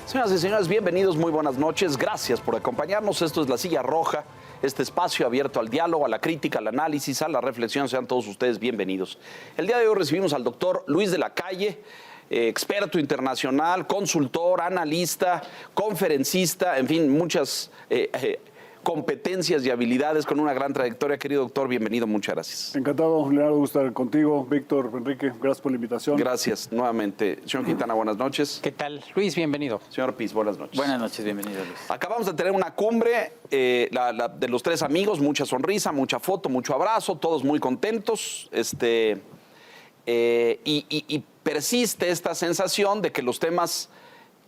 Señoras y señores, bienvenidos, muy buenas noches. Gracias por acompañarnos. Esto es La Silla Roja, este espacio abierto al diálogo, a la crítica, al análisis, a la reflexión. Sean todos ustedes bienvenidos. El día de hoy recibimos al doctor Luis de la Calle, experto internacional, consultor, analista, conferencista, en fin, muchas competencias y habilidades con una gran trayectoria. Querido doctor, bienvenido, muchas gracias. Encantado, Leonardo, de estar contigo. Víctor, Enrique, gracias por la invitación. Gracias nuevamente. Señor Quintana, buenas noches. ¿Qué tal? Luis, bienvenido. Señor Piz, buenas noches. Buenas noches, bienvenido, Luis. Acabamos de tener una cumbre de los tres amigos, mucha sonrisa, mucha foto, mucho abrazo, todos muy contentos. Y persiste esta sensación de que los temas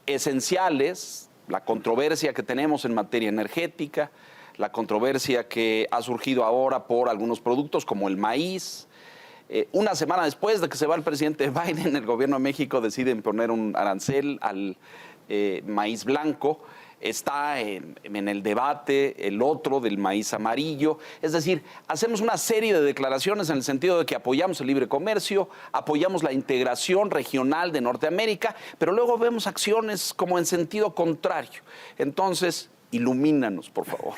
esenciales, la controversia que tenemos en materia energética, la controversia que ha surgido ahora por algunos productos como el maíz. Una semana después de que se va el presidente Biden, el gobierno de México decide poner un arancel al maíz blanco. Está en el debate el otro del maíz amarillo. Es decir, hacemos una serie de declaraciones en el sentido de que apoyamos el libre comercio, apoyamos la integración regional de Norteamérica, pero luego vemos acciones como en sentido contrario. Entonces, ilumínanos, por favor.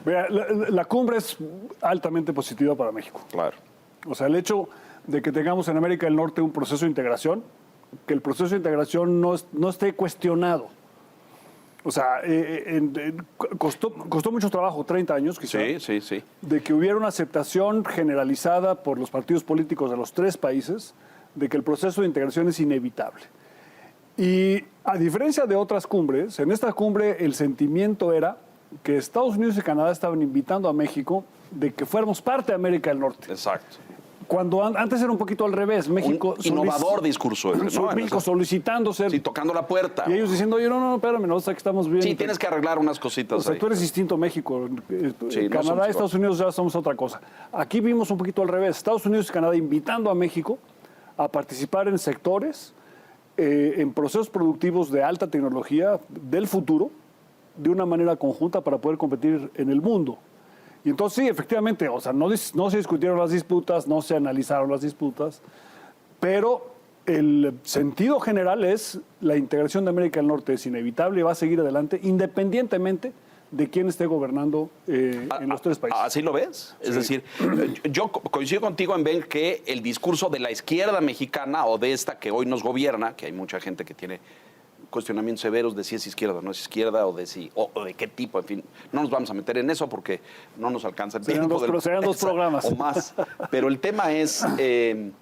Mira, la cumbre es altamente positiva para México. Claro. O sea, el hecho de que tengamos en América del Norte un proceso de integración, que el proceso de integración no esté cuestionado. O sea, costó mucho trabajo, 30 años quizá, Sí. de que hubiera una aceptación generalizada por los partidos políticos de los tres países de que el proceso de integración es inevitable. Y a diferencia de otras cumbres, en esta cumbre el sentimiento era que Estados Unidos y Canadá estaban invitando a México de que fuéramos parte de América del Norte. Exacto. Cuando antes era un poquito al revés, México... Un innovador discurso. México solicitando ser... Sí, tocando la puerta. Y ellos diciendo, oye, no, espérame, no, que estamos bien. Sí, tienes que arreglar unas cositas. O sea, ahí. tú eres distinto México. Sí, Canadá y Estados Unidos ya somos otra cosa. Aquí vimos un poquito al revés. Estados Unidos y Canadá invitando a México a participar en sectores, en procesos productivos de alta tecnología del futuro, de una manera conjunta para poder competir en el mundo. Y entonces sí, efectivamente, o sea, no se discutieron las disputas, no se analizaron las disputas, pero el sentido general es la integración de América del Norte es inevitable y va a seguir adelante independientemente de quién esté gobernando en los tres países. ¿Así lo ves? Sí. Es decir, yo coincido contigo en ver que el discurso de la izquierda mexicana o de esta que hoy nos gobierna, que hay mucha gente que tiene cuestionamientos severos de si es izquierda o no es izquierda o de qué tipo, en fin, no nos vamos a meter en eso porque no nos alcanza el tiempo. Serán dos programas. O más. Pero el tema es, en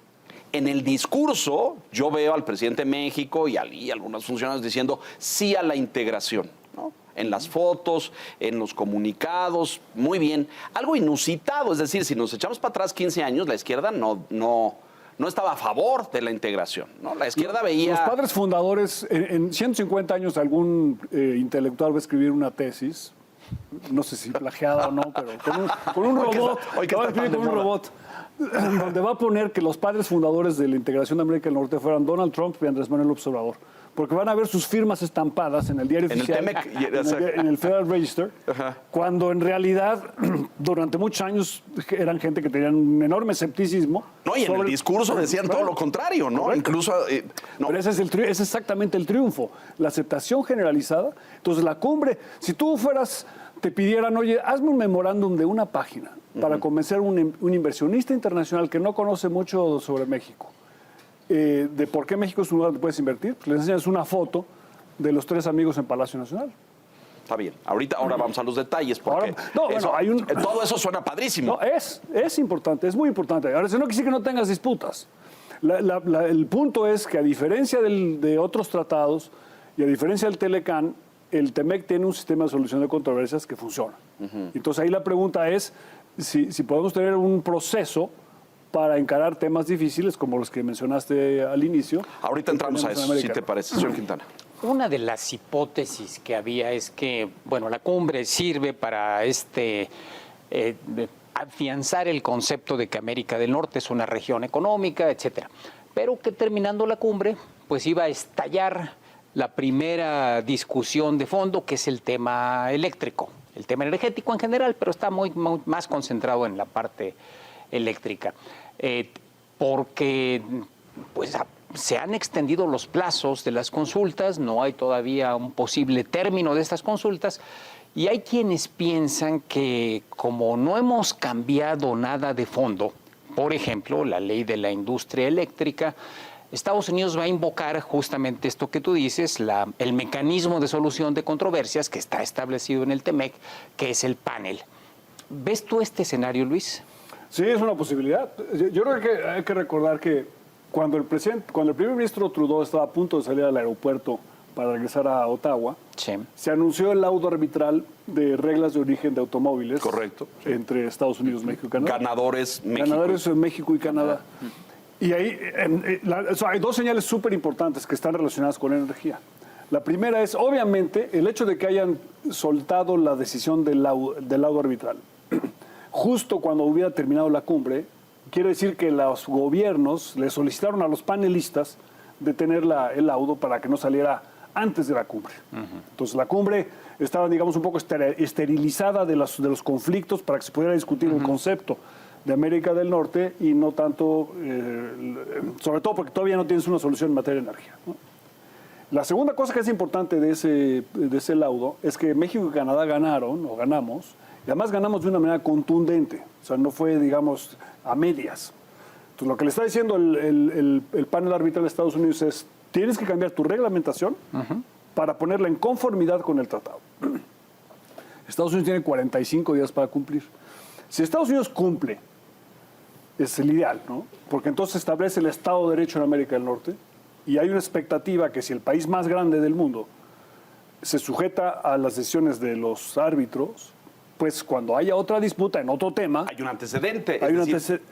el discurso yo veo al presidente de México y algunos funcionarios diciendo sí a la integración, ¿no? En las fotos, en los comunicados, muy bien. Algo inusitado, es decir, si nos echamos para atrás 15 años, la izquierda no estaba a favor de la integración, ¿no? La izquierda veía... Los padres fundadores, en 150 años algún intelectual va a escribir una tesis, no sé si plagiada o no, pero con un robot, va a escribir con un robot, donde va a poner que los padres fundadores de la integración de América del Norte fueran Donald Trump y Andrés Manuel López Obrador. Porque van a ver sus firmas estampadas en el diario oficial, en el Federal Register, cuando en realidad durante muchos años eran gente que tenían un enorme escepticismo. No, y en el discurso decían todo lo contrario, ¿no? Correcto. Incluso... no. Pero ese es exactamente el triunfo, la aceptación generalizada. Entonces la cumbre, si tú te pidieran, oye, hazme un memorándum de una página para convencer a un inversionista internacional que no conoce mucho sobre México, de por qué México es un lugar donde puedes invertir, pues les enseñas una foto de los tres amigos en Palacio Nacional. Está bien. Ahora vamos a los detalles, porque todo eso suena padrísimo. No, es importante, es muy importante. Ahora, eso no quiere decir que no tengas disputas. El punto es que a diferencia de otros tratados y a diferencia del Telecán, el TEMEC tiene un sistema de solución de controversias que funciona. Entonces ahí la pregunta es si podemos tener un proceso para encarar temas difíciles como los que mencionaste al inicio. Ahorita entramos a eso, si te parece, señor Quintana. Una de las hipótesis que había es que, bueno, la cumbre sirve para afianzar el concepto de que América del Norte es una región económica, etcétera. Pero que terminando la cumbre, pues iba a estallar la primera discusión de fondo, que es el tema eléctrico, el tema energético en general, pero está muy más concentrado en la parte eléctrica. Porque pues se han extendido los plazos de las consultas, no hay todavía un posible término de estas consultas, y hay quienes piensan que como no hemos cambiado nada de fondo, por ejemplo, la ley de la industria eléctrica, Estados Unidos va a invocar justamente esto que tú dices, el mecanismo de solución de controversias que está establecido en el TEMEC, que es el panel. ¿Ves tú este escenario, Luis? Sí, es una posibilidad. Yo creo que hay que recordar que cuando el primer ministro Trudeau estaba a punto de salir al aeropuerto para regresar a Ottawa, Sí. se anunció el laudo arbitral de reglas de origen de automóviles. Correcto. Entre Estados Unidos, México y Canadá. Ganadores, México. Ganadores en México y Canadá. Y ahí hay dos señales súper importantes que están relacionadas con la energía. La primera es, obviamente, el hecho de que hayan soltado la decisión del laudo arbitral. Justo cuando hubiera terminado la cumbre, quiere decir que los gobiernos le solicitaron a los panelistas detener el laudo para que no saliera antes de la cumbre. Entonces la cumbre estaba, digamos, un poco esterilizada de los conflictos para que se pudiera discutir el concepto de América del Norte y no tanto, sobre todo porque todavía no tienes una solución en materia de energía, ¿no? La segunda cosa que es importante de ese laudo es que México y Canadá ganamos, y además ganamos de una manera contundente, o sea, no fue, digamos, a medias. Entonces, lo que le está diciendo el panel arbitral de Estados Unidos es, tienes que cambiar tu reglamentación para ponerla en conformidad con el tratado. Estados Unidos tiene 45 días para cumplir. Si Estados Unidos cumple, es el ideal, ¿no? Porque entonces establece el Estado de Derecho en América del Norte y hay una expectativa que si el país más grande del mundo se sujeta a las decisiones de los árbitros, pues cuando haya otra disputa en otro tema... Hay un antecedente.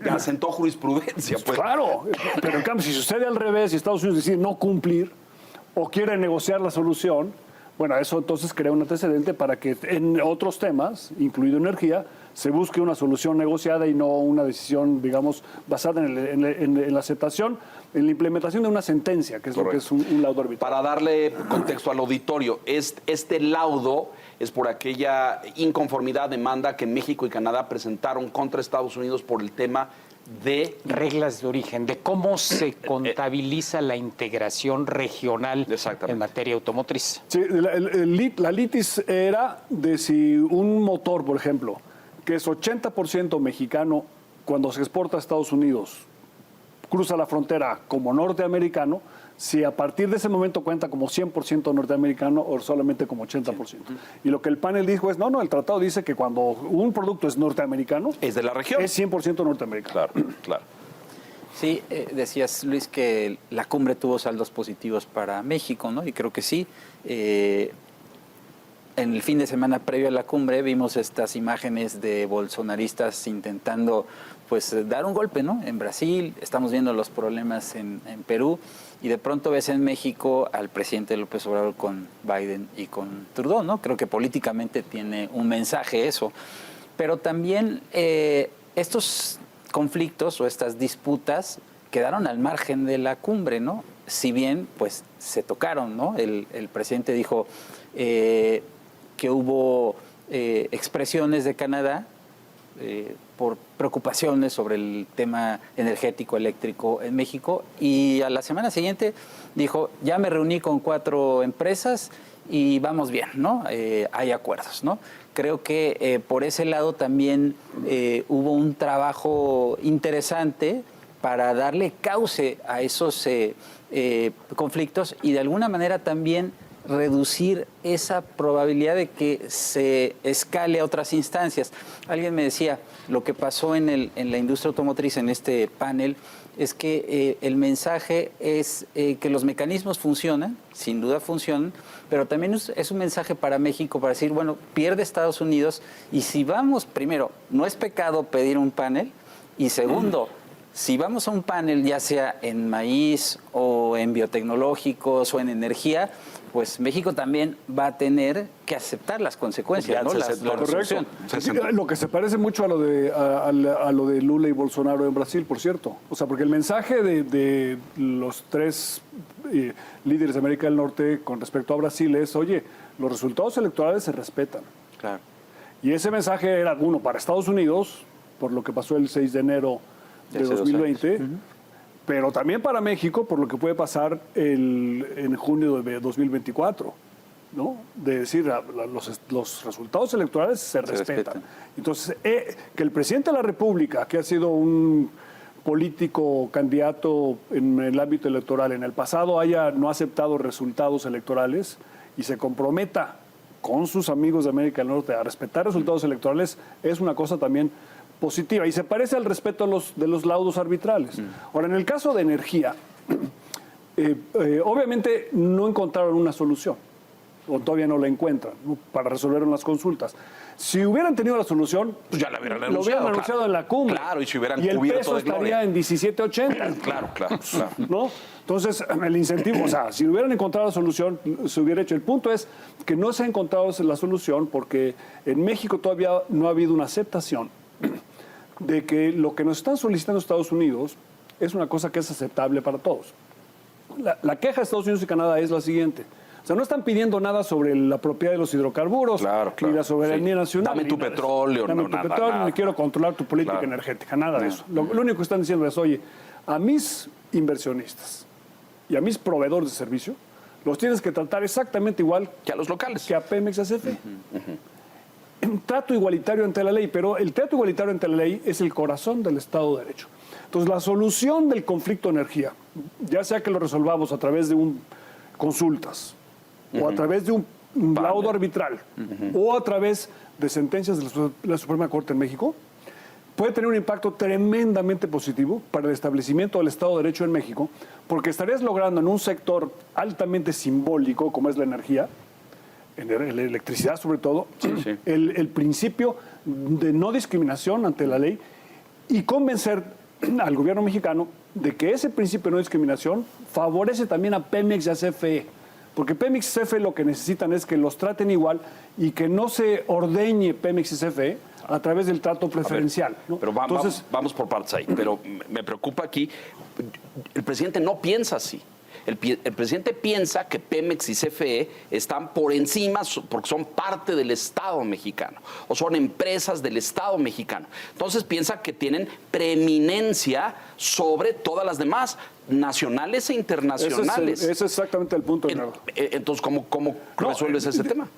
Ya sentó jurisprudencia. Pues. Claro, pero en cambio, si sucede al revés y Estados Unidos decide no cumplir o quiere negociar la solución, bueno, eso entonces crea un antecedente para que en otros temas, incluido energía, se busque una solución negociada y no una decisión, digamos, basada en la aceptación, en la implementación de una sentencia, que es Correcto. Lo que es un laudo arbitral. Para darle contexto al auditorio, este laudo es por aquella inconformidad, demanda que México y Canadá presentaron contra Estados Unidos por el tema de... reglas de origen, de cómo se contabiliza la integración regional en materia automotriz. Sí, la litis era de si un motor, por ejemplo, que es 80% mexicano, cuando se exporta a Estados Unidos, cruza la frontera como norteamericano, si a partir de ese momento cuenta como 100% norteamericano o solamente como 80%. Sí. Y lo que el panel dijo es, no, el tratado dice que cuando un producto es norteamericano... Es de la región. Es 100% norteamericano. Claro. Sí, decías, Luis, que la cumbre tuvo saldos positivos para México, ¿no? Y creo que sí. En el fin de semana previo a la cumbre vimos estas imágenes de bolsonaristas intentando pues dar un golpe, ¿no? En Brasil, estamos viendo los problemas en Perú y de pronto ves en México al presidente López Obrador con Biden y con Trudeau, ¿no? Creo que políticamente tiene un mensaje eso. Pero también estos conflictos o estas disputas quedaron al margen de la cumbre, ¿no? Si bien pues se tocaron, ¿no? El presidente dijo... que hubo expresiones de Canadá por preocupaciones sobre el tema energético eléctrico en México y a la semana siguiente dijo, ya me reuní con 4 empresas y vamos bien, ¿no? Hay acuerdos, ¿no? Creo que por ese lado también hubo un trabajo interesante para darle cauce a esos conflictos y de alguna manera también reducir esa probabilidad de que se escale a otras instancias. Alguien me decía, lo que pasó en la industria automotriz en este panel es que el mensaje es que los mecanismos funcionan, sin duda funcionan, pero también es un mensaje para México para decir, bueno, pierde Estados Unidos y si vamos, primero, no es pecado pedir un panel y segundo, si vamos a un panel ya sea en maíz o en biotecnológicos o en energía, pues México también va a tener que aceptar las consecuencias, ¿no? Correcto. Lo que se parece mucho a lo de Lula y Bolsonaro en Brasil, por cierto. O sea, porque el mensaje de los 3 líderes de América del Norte con respecto a Brasil es, oye, los resultados electorales se respetan. Claro. Y ese mensaje era, uno, para Estados Unidos, por lo que pasó el 6 de enero de 2020, pero también para México por lo que puede pasar en junio de 2024, ¿no? De decir, los resultados electorales se respetan. Entonces, que el presidente de la República, que ha sido un político candidato en el ámbito electoral en el pasado, no ha aceptado resultados electorales y se comprometa con sus amigos de América del Norte a respetar resultados electorales, es una cosa también positiva y se parece al respeto de los laudos arbitrales. Ahora, en el caso de energía, obviamente no encontraron una solución, o todavía no la encuentran, ¿no?, para resolver las consultas. Si hubieran tenido la solución, pues ya la hubieran lo hubieran anunciado claro. en la cumbre. Claro, y si hubieran el cubierto peso de gloria. estaría en 17.80. Claro. ¿No? Entonces, el incentivo, o sea, si hubieran encontrado la solución, se hubiera hecho. El punto es que no se ha encontrado la solución porque en México todavía no ha habido una aceptación de que lo que nos están solicitando Estados Unidos es una cosa que es aceptable para todos. La queja de Estados Unidos y Canadá es la siguiente. O sea, no están pidiendo nada sobre la propiedad de los hidrocarburos, ni la soberanía nacional. Dame tu petróleo, Dame tu petróleo, ni quiero controlar tu política energética, nada de eso. Lo único que están diciendo es, oye, a mis inversionistas y a mis proveedores de servicio los tienes que tratar exactamente igual que a los locales. Que a Pemex y a CFE. Un trato igualitario ante la ley, pero el trato igualitario ante la ley es el corazón del Estado de Derecho. Entonces, la solución del conflicto de energía, ya sea que lo resolvamos a través de consultas, o a través de un laudo arbitral, o a través de sentencias de la Suprema Corte en México, puede tener un impacto tremendamente positivo para el establecimiento del Estado de Derecho en México, porque estarías logrando en un sector altamente simbólico, como es la energía, en la electricidad sobre todo, el principio de no discriminación ante la ley y convencer al gobierno mexicano de que ese principio de no discriminación favorece también a Pemex y a CFE. Porque Pemex y CFE lo que necesitan es que los traten igual y que no se ordeñe Pemex y CFE a través del trato preferencial. ¿No? Pero vamos por partes ahí. Pero me preocupa aquí, el presidente no piensa así. El presidente piensa que Pemex y CFE están por encima porque son parte del Estado mexicano o son empresas del Estado mexicano. Entonces piensa que tienen preeminencia sobre todas las demás, nacionales e internacionales. Ese es exactamente el punto. Entonces, ¿cómo resuelves ese tema?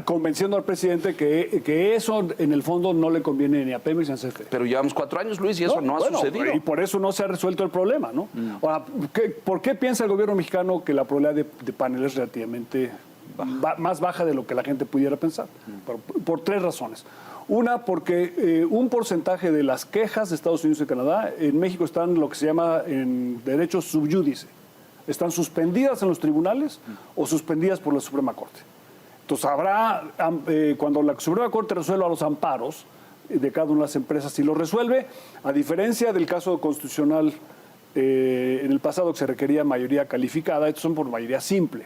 Convenciendo al presidente que eso en el fondo no le conviene ni a Pemex ni a CFE. Pero llevamos 4 años, Luis, y eso no ha sucedido. Y por eso no se ha resuelto el problema, ¿no? Ahora, ¿por qué piensa el gobierno mexicano que la probabilidad de panel es relativamente más baja de lo que la gente pudiera pensar? Por 3 razones. Una, porque un porcentaje de las quejas de Estados Unidos y Canadá en México están lo que se llama en derecho sub judice. Están suspendidas en los tribunales o suspendidas por la Suprema Corte. Entonces habrá, cuando la Suprema Corte resuelva los amparos de cada una de las empresas, si lo resuelve, a diferencia del caso constitucional en el pasado que se requería mayoría calificada, estos son por mayoría simple.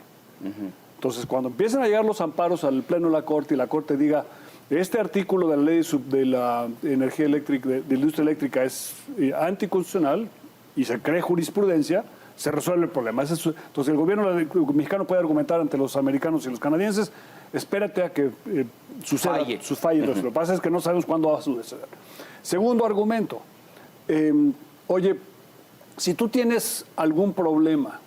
Entonces, cuando empiezan a llegar los amparos al Pleno de la Corte y la Corte diga, este artículo de la ley de la energía eléctrica, de la industria eléctrica es anticonstitucional y se cree jurisprudencia, se resuelve el problema. Entonces el gobierno mexicano puede argumentar ante los americanos y los canadienses, espérate a que suceda su fallo. Lo que pasa es que no sabemos cuándo va a suceder. Segundo argumento, oye, si tú tienes algún problema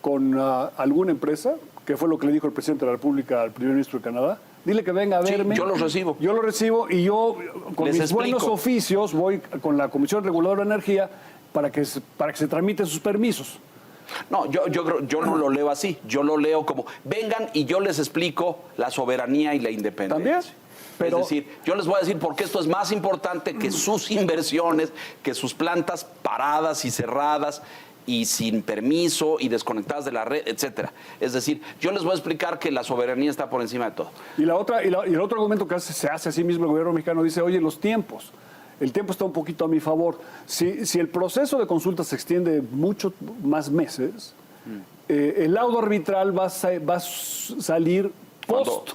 con alguna empresa, que fue lo que le dijo el presidente de la República al primer ministro de Canadá, dile que venga a verme. Yo lo recibo. Yo lo recibo y yo, con mis buenos oficios, voy con la Comisión Reguladora de Energía para que se tramiten sus permisos. No, yo no lo leo así. Yo lo leo como, vengan y yo les explico la soberanía y la independencia. ¿También? Pero, es decir, yo les voy a decir por qué esto es más importante que sus inversiones, que sus plantas paradas y cerradas y sin permiso y desconectadas de la red, etcétera. Es decir, yo les voy a explicar que la soberanía está por encima de todo. Y el otro argumento que se hace a sí mismo el gobierno mexicano dice, oye, los tiempos. El tiempo está un poquito a mi favor. Si el proceso de consulta se extiende mucho más meses, el laudo arbitral va a salir post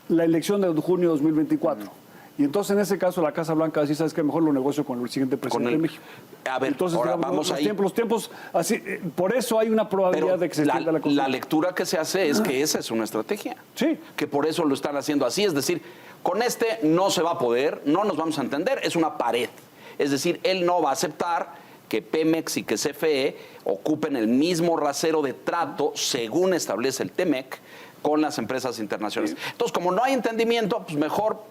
la elección de junio de 2024. Y entonces, en ese caso, la Casa Blanca dice, ¿sabes qué? Mejor lo negocio con el siguiente presidente de México. A ver, entonces, ahora digamos, vamos ahí. Los tiempos así, por eso hay una probabilidad de que se extienda la consulta. La lectura que se hace es que esa es una estrategia. Sí. Que por eso lo están haciendo así. Es decir, con no se va a poder, no nos vamos a entender, es una pared. Es decir, él no va a aceptar que Pemex y que CFE ocupen el mismo rasero de trato según establece el TEMEC con las empresas internacionales. Entonces, como no hay entendimiento, pues mejor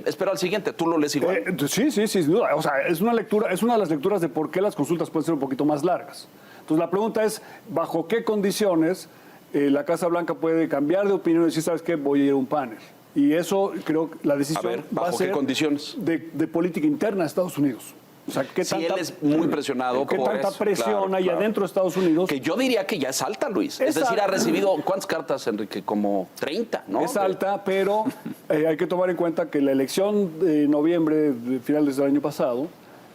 espero al siguiente. ¿Tú lo lees igual? Sí, sin duda. O sea, es una de las lecturas de por qué las consultas pueden ser un poquito más largas. Entonces, la pregunta es, ¿bajo qué condiciones la Casa Blanca puede cambiar de opinión y decir, ¿sabes qué? Voy a ir a un panel. Y eso, creo que la decisión va a ser ¿bajo qué condiciones? De política interna de Estados Unidos. O sea, ¿qué él es muy presionado ¿qué por tanta eso? presión hay adentro de Estados Unidos? Que yo diría que ya es alta, Luis. Es decir, ha recibido, ¿cuántas cartas, Enrique? Como 30, ¿no? Es alta, pero hay que tomar en cuenta que la elección de noviembre, de finales del año pasado,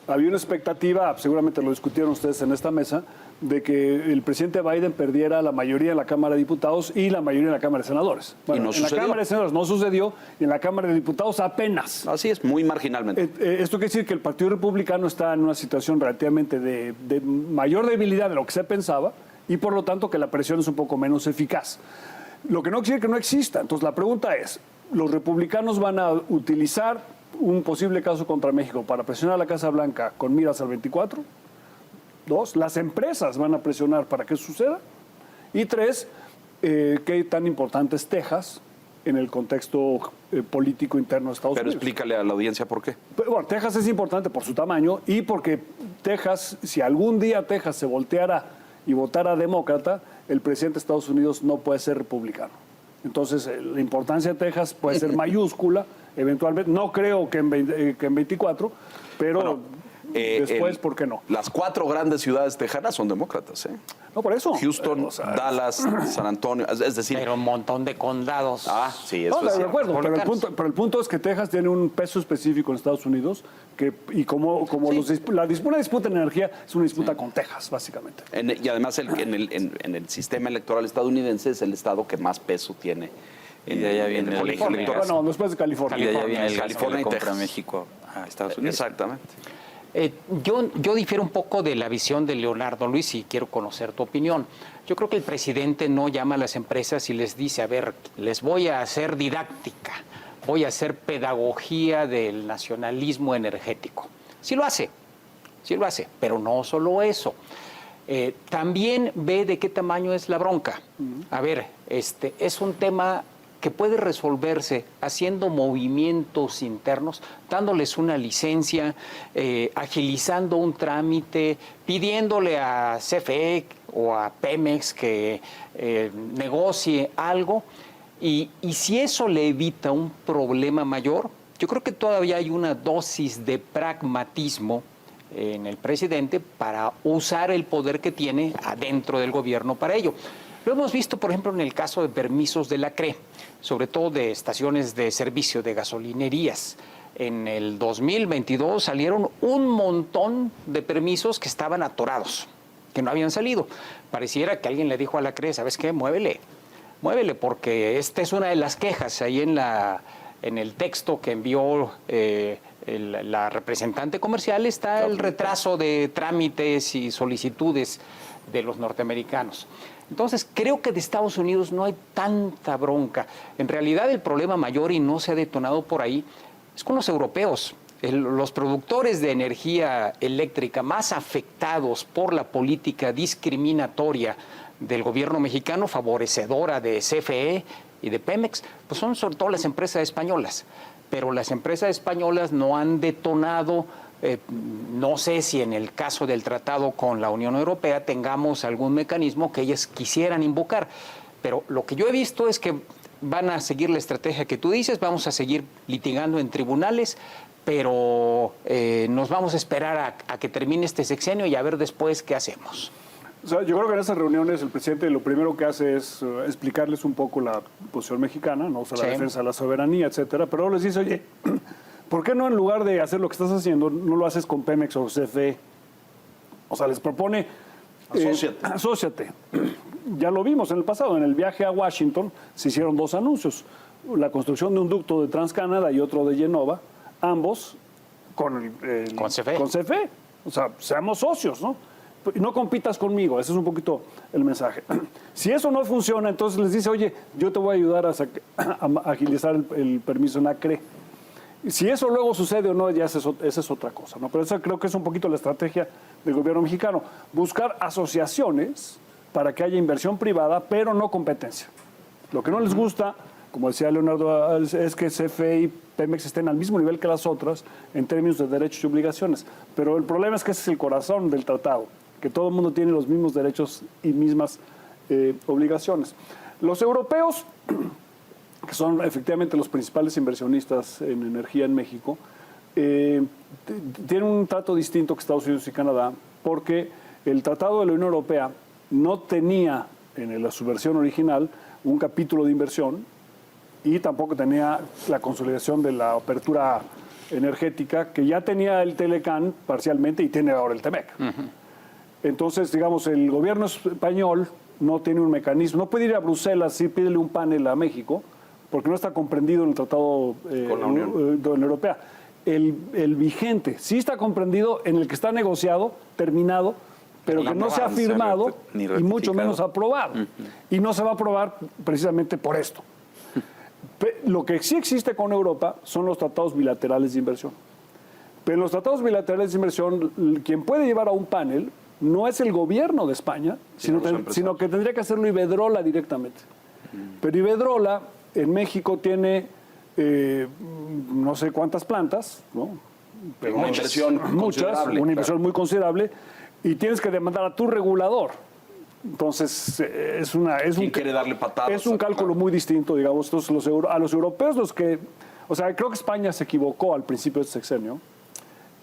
había una expectativa, seguramente lo discutieron ustedes en esta mesa, de que el presidente Biden perdiera la mayoría en la Cámara de Diputados y la mayoría en la Cámara de Senadores. Bueno, y no en sucedió. la Cámara de Senadores no sucedió y en la Cámara de Diputados apenas. Así es, muy marginalmente. Esto quiere decir que el Partido Republicano está en una situación relativamente de mayor debilidad de lo que se pensaba y por lo tanto que la presión es un poco menos eficaz. Lo que no quiere decir que no exista. Entonces la pregunta es, ¿los republicanos van a utilizar un posible caso contra México para presionar a la Casa Blanca con miras al 24? 2, las empresas van a presionar para que eso suceda. Y 3, qué tan importante es Texas en el contexto político interno de Estados Pero Unidos. explícale a la audiencia por qué. Bueno, Texas es importante por su tamaño y porque Texas, si algún día Texas se volteara y votara demócrata, el presidente de Estados Unidos no puede ser republicano. Entonces, la importancia de Texas puede ser mayúscula, eventualmente. No creo que en 24, pero... Bueno, después, ¿por qué no? Las 4 grandes ciudades tejanas son demócratas, ¿eh? No, por eso. Houston, Dallas, San Antonio, es decir... Pero un montón de condados. Sí, eso No, es de acuerdo, cierto. pero el punto es que Texas tiene un peso específico en Estados Unidos y como una disputa en energía es una disputa con Texas, básicamente. Y además en el sistema electoral estadounidense es el estado que más peso tiene Y de allá viene el el colegio California. electoral. Bueno, después de California. Y de allá viene el California California y compra Texas. México a Estados Unidos. Exactamente. Yo difiero un poco de la visión de Leonardo, Luis, y quiero conocer tu opinión. Yo creo que el presidente no llama a las empresas y les dice, a ver, les voy a hacer didáctica, voy a hacer pedagogía del nacionalismo energético. Sí lo hace, pero no solo eso. También ve de qué tamaño es la bronca. A ver, es un tema que puede resolverse haciendo movimientos internos, dándoles una licencia, agilizando un trámite, pidiéndole a CFE o a Pemex que negocie algo. Y si eso le evita un problema mayor, yo creo que todavía hay una dosis de pragmatismo en el presidente para usar el poder que tiene adentro del gobierno para ello. Lo hemos visto, por ejemplo, en el caso de permisos de la CRE, sobre todo de estaciones de servicio de gasolinerías. En el 2022 salieron un montón de permisos que estaban atorados, que no habían salido. Pareciera que alguien le dijo a la CRE, ¿sabes qué? Muévele, porque esta es una de las quejas ahí en el texto que envió la representante comercial, está el retraso de trámites y solicitudes de los norteamericanos. Entonces, creo que de Estados Unidos no hay tanta bronca. En realidad, el problema mayor, y no se ha detonado por ahí, es con los europeos. Los productores de energía eléctrica más afectados por la política discriminatoria del gobierno mexicano, favorecedora de CFE y de Pemex, pues son sobre todo las empresas españolas. Pero las empresas españolas no han detonado. No sé si en el caso del tratado con la Unión Europea tengamos algún mecanismo que ellas quisieran invocar, pero lo que yo he visto es que van a seguir la estrategia que tú dices, vamos a seguir litigando en tribunales, pero nos vamos a esperar a que termine este sexenio y a ver después qué hacemos. O sea, yo creo que en esas reuniones el presidente lo primero que hace es explicarles un poco la posición mexicana, ¿no? O sea, la defensa de la soberanía, etcétera, pero luego les dice, oye, ¿por qué no en lugar de hacer lo que estás haciendo, no lo haces con Pemex o CFE? O sea, les propone... Asóciate. Ya lo vimos en el pasado, en el viaje a Washington se hicieron 2 anuncios. La construcción de un ducto de TransCanada y otro de Genova, ambos con CFE. O sea, seamos socios, ¿no? No compitas conmigo, ese es un poquito el mensaje. Si eso no funciona, entonces les dice, oye, yo te voy a ayudar a agilizar el permiso en ACRE. Si eso luego sucede o no, ya esa es otra cosa, ¿no? Pero esa creo que es un poquito la estrategia del gobierno mexicano. Buscar asociaciones para que haya inversión privada, pero no competencia. Lo que no les gusta, como decía Leonardo, es que CFE y Pemex estén al mismo nivel que las otras en términos de derechos y obligaciones. Pero el problema es que ese es el corazón del tratado, que todo el mundo tiene los mismos derechos y mismas obligaciones. Los europeos, que son efectivamente los principales inversionistas en energía en México, tienen un trato distinto que Estados Unidos y Canadá, porque el Tratado de la Unión Europea no tenía en su versión original un capítulo de inversión y tampoco tenía la consolidación de la apertura energética, que ya tenía el Telecán parcialmente y tiene ahora el TEMEC. Entonces, digamos, el gobierno español no tiene un mecanismo, no puede ir a Bruselas y pedirle un panel a México, porque no está comprendido en el Tratado Con la Unión Europea. El vigente sí está comprendido en el que está negociado, terminado, pero que no se ha firmado ni y mucho menos aprobado. Y no se va a aprobar precisamente por esto. Lo que sí existe con Europa son los tratados bilaterales de inversión. Pero en los tratados bilaterales de inversión, quien puede llevar a un panel no es el gobierno de España, sino que tendría que hacerlo Iberdrola directamente. Pero Iberdrola en México tiene no sé cuántas plantas, ¿no? Pero una inversión considerable, una inversión muy considerable, y tienes que demandar a tu regulador. Entonces, es un quiere darle patadas? Es un cálculo muy distinto, digamos. Entonces, a los europeos, o sea, creo que España se equivocó al principio de este sexenio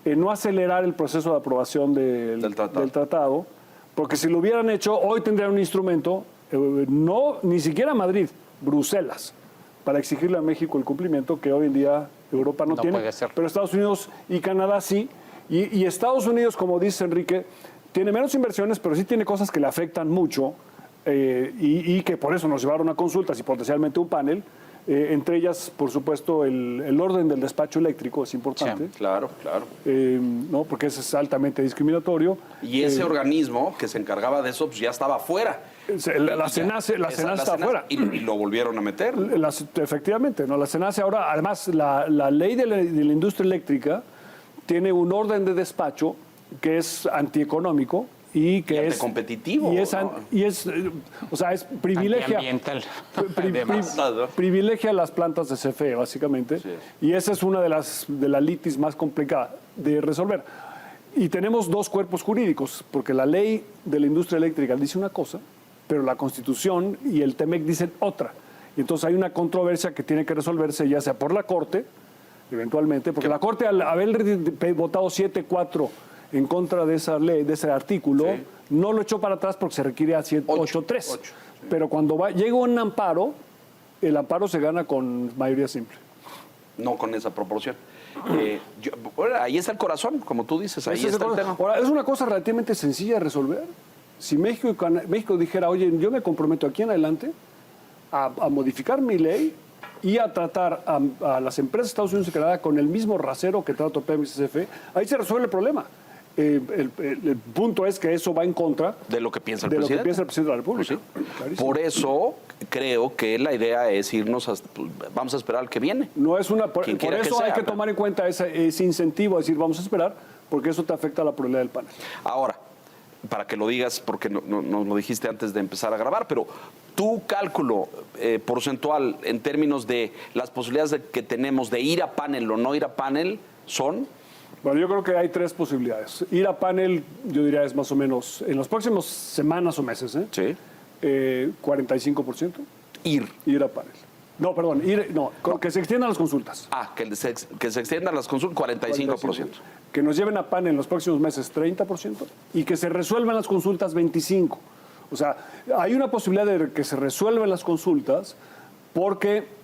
en no acelerar el proceso de aprobación del tratado, porque si lo hubieran hecho, hoy tendrían un instrumento, ni siquiera Madrid, Bruselas, para exigirle a México el cumplimiento que hoy en día Europa no tiene, pero Estados Unidos y Canadá sí. Y Estados Unidos, como dice Enrique, tiene menos inversiones, pero sí tiene cosas que le afectan mucho y que por eso nos llevaron a consultas y potencialmente un panel. Entre ellas, por supuesto, el orden del despacho eléctrico es importante. Sí, claro. ¿No? Porque ese es altamente discriminatorio. Y ese organismo que se encargaba de eso pues ya estaba fuera. La CENACE está afuera. Y lo volvieron a meter. Efectivamente, ¿no? La CENACE ahora, además, la ley de la industria eléctrica tiene un orden de despacho que es antieconómico y que es competitivo. O sea, es privilegia privilegia las plantas de CFE, básicamente. Sí. Y esa es una de las litis más complicadas de resolver. Y tenemos dos cuerpos jurídicos, porque la ley de la industria eléctrica dice una cosa, pero la Constitución y el TEMEC dicen otra. Y entonces hay una controversia que tiene que resolverse ya sea por la Corte, eventualmente, porque la Corte, al haber votado 7-4 en contra de esa ley, de ese artículo, sí, no lo echó para atrás porque se requiere a 8-3. Sí. Pero cuando llega un amparo, el amparo se gana con mayoría simple. No con esa proporción. Ahí está el corazón, como tú dices, ahí está el tema. Ahora, es una cosa relativamente sencilla de resolver. Si México dijera, oye, yo me comprometo aquí en adelante a modificar mi ley y a tratar a las empresas de Estados Unidos y Canadá con el mismo rasero que trato Pemex y CFE, ahí se resuelve el problema. El punto es que eso va en contra de lo que piensa el presidente de la República. Pues sí. Por eso creo que la idea es vamos a esperar al que viene. No es por eso hay que tomar en cuenta ese incentivo a decir vamos a esperar, porque eso te afecta a la probabilidad del panel. Ahora, para que lo digas, porque no lo dijiste antes de empezar a grabar, pero tu cálculo porcentual en términos de las posibilidades que tenemos de ir a panel o no ir a panel son... Bueno, yo creo que hay tres posibilidades. Ir a panel, yo diría, es más o menos, en las próximas semanas o meses, sí, 45%. Ir a panel. No, perdón, que se extiendan las consultas. Que se extiendan las consultas, 45%. Que nos lleven a panel en los próximos meses, 30%. Y que se resuelvan las consultas, 25%. O sea, hay una posibilidad de que se resuelvan las consultas porque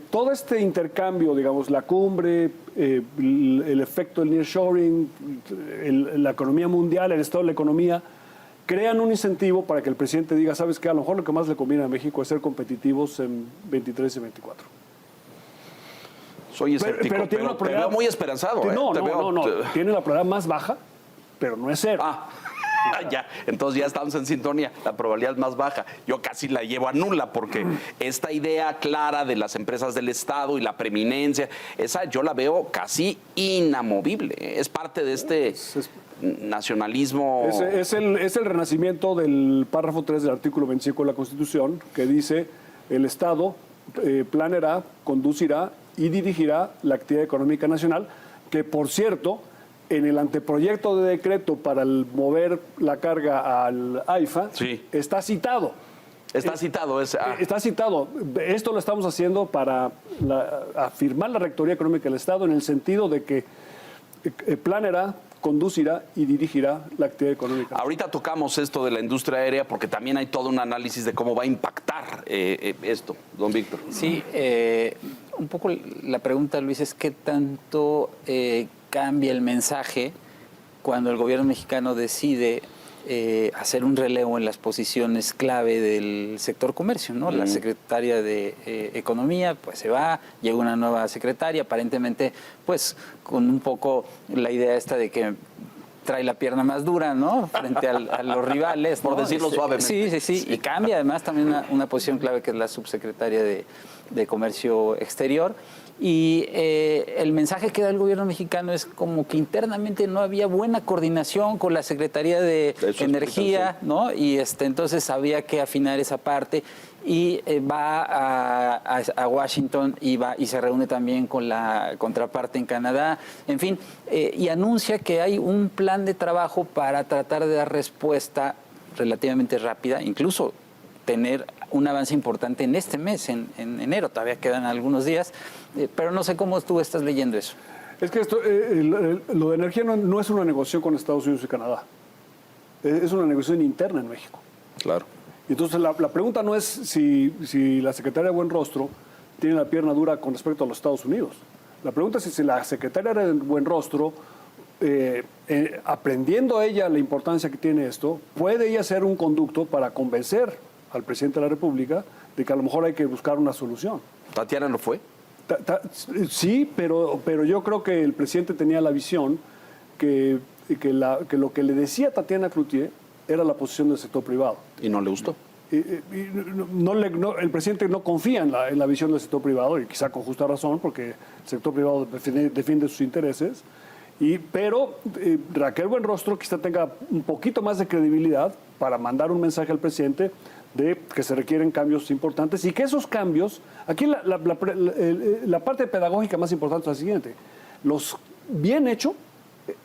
todo este intercambio, digamos, la cumbre, el efecto del nearshoring, la economía mundial, el estado de la economía, crean un incentivo para que el presidente diga, ¿sabes qué? A lo mejor lo que más le conviene a México es ser competitivos en 23 y 24. Soy escéptico, pero te veo muy esperanzado. No. Tiene la probabilidad más baja, pero no es cero. Ya, entonces ya estamos en sintonía, la probabilidad es más baja. Yo casi la llevo a nula porque esta idea clara de las empresas del Estado y la preeminencia, esa yo la veo casi inamovible. Es parte de este nacionalismo. Es el renacimiento del párrafo 3 del artículo 25 de la Constitución, que dice: el Estado planeará, conducirá y dirigirá la actividad económica nacional, que por cierto, en el anteproyecto de decreto para mover la carga al AIFA, sí, está citado. Está citado. Está citado. Esto lo estamos haciendo para afirmar la Rectoría Económica del Estado, en el sentido de que planeará, conducirá y dirigirá la actividad económica. Ahorita tocamos esto de la industria aérea porque también hay todo un análisis de cómo va a impactar esto, don Víctor. Sí, un poco la pregunta, Luis, es qué tanto cambia el mensaje cuando el gobierno mexicano decide hacer un relevo en las posiciones clave del sector comercio, ¿no? La secretaria de Economía pues se va, llega una nueva secretaria, aparentemente pues con un poco la idea esta de que trae la pierna más dura, ¿no? Frente a los rivales, ¿no? Por decirlo suavemente. Sí. Y cambia además también una posición clave que es la subsecretaria de Comercio Exterior. Y el mensaje que da el gobierno mexicano es como que internamente no había buena coordinación con la Secretaría de Energía, ¿no? Y entonces había que afinar esa parte. Y va a Washington y se reúne también con la contraparte en Canadá, en fin, y anuncia que hay un plan de trabajo para tratar de dar respuesta relativamente rápida, incluso tener un avance importante en este mes, en enero, todavía quedan algunos días, pero no sé cómo tú estás leyendo eso. Es que lo de energía no es una negociación con Estados Unidos y Canadá, es una negociación interna en México. Claro. Entonces la pregunta no es si la secretaria Buenrostro tiene la pierna dura con respecto a los Estados Unidos. La pregunta es si la secretaria Buenrostro, aprendiendo ella la importancia que tiene esto, puede ella ser un conducto para convencer al presidente de la República de que a lo mejor hay que buscar una solución. ¿Tatiana no fue? Sí, pero yo creo que el presidente tenía la visión que lo que le decía Tatiana Cloutier era la posición del sector privado. ¿Y no le gustó? El presidente no confía en la visión del sector privado, y quizá con justa razón, porque el sector privado defiende sus intereses. Pero Raquel Buenrostro quizá tenga un poquito más de credibilidad para mandar un mensaje al presidente de que se requieren cambios importantes y que esos cambios, aquí la parte pedagógica más importante es la siguiente: los bien hecho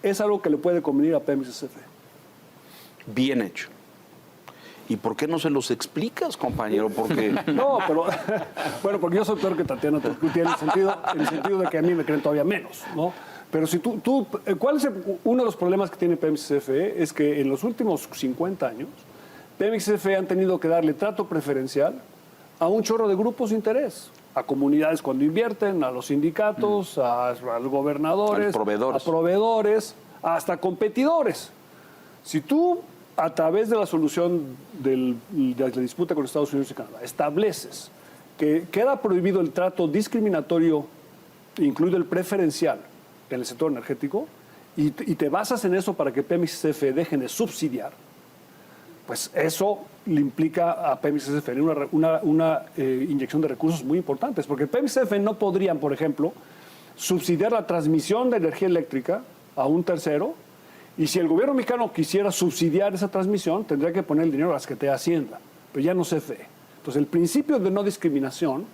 es algo que le puede convenir a Pemex CFE. Bien hecho. ¿Y por qué no se los explicas, compañero? Porque no, pero bueno, porque yo soy peor que Tatiana Cloutier en el sentido de que a mí me creen todavía menos, ¿no? Pero si ¿cuál es uno de los problemas que tiene Pemex CFE? Es que en los últimos 50 años Pemex CFE han tenido que darle trato preferencial a un chorro de grupos de interés, a comunidades cuando invierten, a los sindicatos, a los gobernadores, a proveedores, hasta competidores. Si tú, a través de la solución de la disputa con Estados Unidos y Canadá, estableces que queda prohibido el trato discriminatorio, incluido el preferencial, en el sector energético, y te basas en eso para que Pemex CFE dejen de subsidiar, pues eso le implica a Pemex CFE una inyección de recursos muy importantes, porque Pemex CFE no podrían, por ejemplo, subsidiar la transmisión de energía eléctrica a un tercero, y si el gobierno mexicano quisiera subsidiar esa transmisión, tendría que poner el dinero a la Secretaría de Hacienda, pero ya no CFE. Entonces, el principio de no discriminación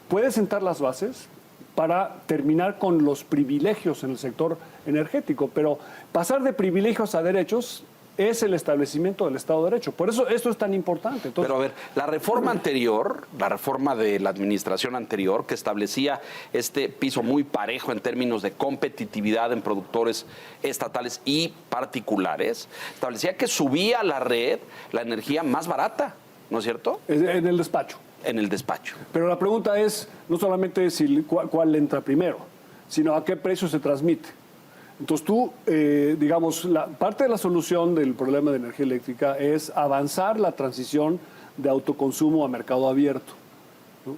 puede sentar las bases para terminar con los privilegios en el sector energético, pero pasar de privilegios a derechos es el establecimiento del Estado de Derecho. Por eso esto es tan importante. Entonces, pero a ver, la reforma anterior, la reforma de la administración anterior, que establecía este piso muy parejo en términos de competitividad en productores estatales y particulares, establecía que subía a la red la energía más barata, ¿no es cierto? En el despacho. En el despacho. Pero la pregunta es no solamente cuál entra primero, sino a qué precio se transmite. Entonces tú, digamos, parte de la solución del problema de energía eléctrica es avanzar la transición de autoconsumo a mercado abierto, ¿no?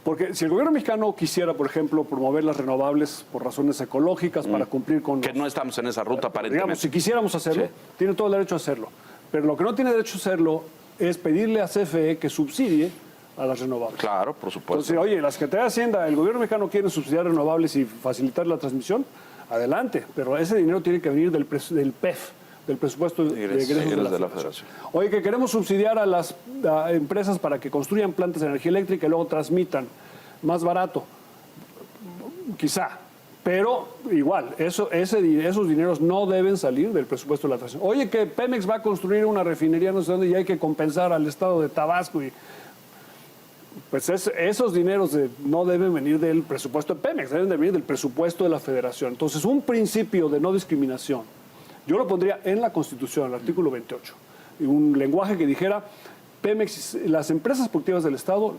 Porque si el gobierno mexicano quisiera, por ejemplo, promover las renovables por razones ecológicas para cumplir con... Que no estamos en esa ruta, aparentemente. Digamos, si quisiéramos hacerlo, Sí. tiene todo el derecho a hacerlo. Pero lo que no tiene derecho a hacerlo es pedirle a CFE que subsidie a las renovables. Claro, por supuesto. Entonces, oye, la Secretaría de Hacienda, el gobierno mexicano quiere subsidiar renovables y facilitar la transmisión, adelante, pero ese dinero tiene que venir del PEF, del presupuesto de egresos de la Federación. Oye, que queremos subsidiar a las empresas para que construyan plantas de energía eléctrica y luego transmitan más barato, quizá, pero igual, esos dineros no deben salir del presupuesto de la Federación. Oye, que Pemex va a construir una refinería no sé dónde y hay que compensar al estado de Tabasco y... Pues esos dineros no deben venir del presupuesto de Pemex, deben de venir del presupuesto de la Federación. Entonces, un principio de no discriminación, yo lo pondría en la Constitución, el artículo 28, y un lenguaje que dijera, Pemex, las empresas productivas del Estado